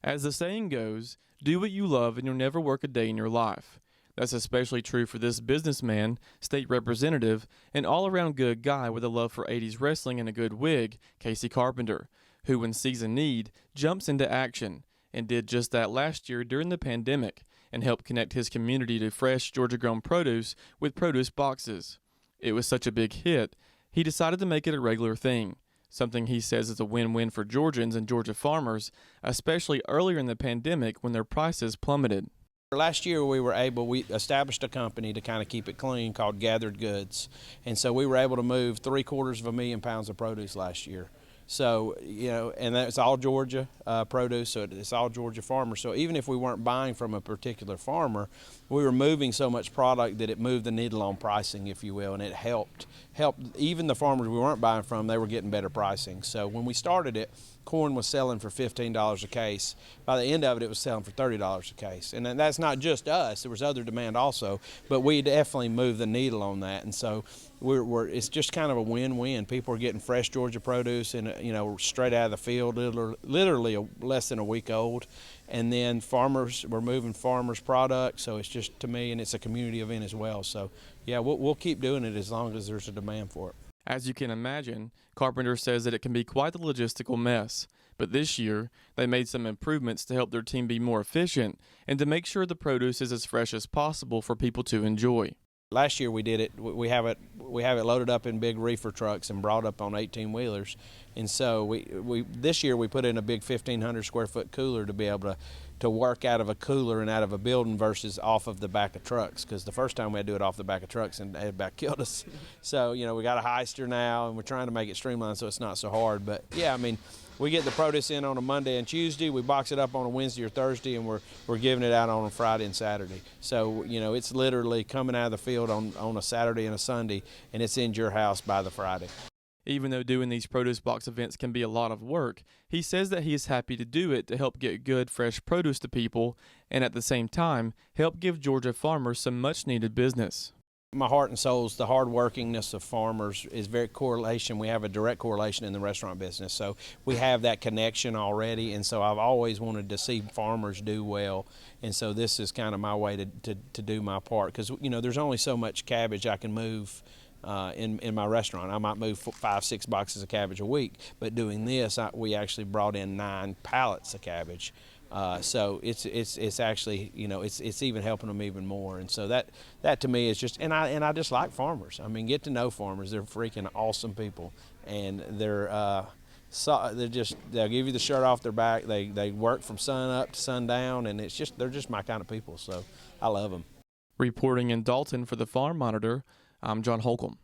As the saying goes, do what you love and you'll never work a day in your life. That's especially true for this businessman, state representative, and all-around good guy with a love for 80s wrestling and a good wig, Kasey Carpenter, who when sees a need, jumps into action, and did just that last year during the pandemic, and helped connect his community to fresh Georgia-grown produce with produce boxes. It was such a big hit, he decided to make it a regular thing, something he says is a win-win for Georgians and Georgia farmers, especially earlier in the pandemic when their prices plummeted. Last year we established a company to kind of keep it clean called Gathered Goods, and so we were able to move 750,000 pounds of produce last year. So, and that's all Georgia produce, so it's all Georgia farmers. So even if we weren't buying from a particular farmer, we were moving so much product that it moved the needle on pricing, if you will, and it helped even the farmers we weren't buying from, they were getting better pricing. So when we started it, corn was selling for $15 a case. By the end of it, it was selling for $30 a case. And that's not just us, there was other demand also, but we definitely moved the needle on that. And so it's just kind of a win-win. People are getting fresh Georgia produce and straight out of the field, literally less than a week old. And then we're moving farmers' products, so it's just, to me, and it's a community event as well. So yeah, we'll keep doing it as long as there's a demand for it. As you can imagine, Carpenter says that it can be quite the logistical mess, but this year they made some improvements to help their team be more efficient and to make sure the produce is as fresh as possible for people to enjoy. Last year we did it. We have it loaded up in big reefer trucks and brought up on 18-wheelers, and so this year we put in a big 1,500 square foot cooler to be able to work out of a cooler and out of a building versus off of the back of trucks, because the first time we had to do it off the back of trucks and it about killed us. So we got a heister now and we're trying to make it streamlined so it's not so hard. But yeah, I mean, we get the produce in on a Monday and Tuesday, we box it up on a Wednesday or Thursday, and we're giving it out on a Friday and Saturday. So it's literally coming out of the field on a Saturday and a Sunday, and it's in your house by the Friday. Even though doing these produce box events can be a lot of work, he says that he is happy to do it to help get good, fresh produce to people and at the same time help give Georgia farmers some much-needed business. My heart and soul is the hard-workingness of farmers is very correlation. We have a direct correlation in the restaurant business, so we have that connection already, and so I've always wanted to see farmers do well, and so this is kind of my way to do my part, because there's only so much cabbage I can move in my restaurant. I might move 5-6 boxes of cabbage a week, but doing this, we actually brought in 9 pallets of cabbage. So it's actually it's even helping them even more, and so that to me is just, and I just like farmers. I mean, get to know farmers. They're freaking awesome people, and they'll give you the shirt off their back. They work from sun up to sundown, and they're just my kind of people. So I love them. Reporting in Dalton for the Farm Monitor, I'm John Holcomb.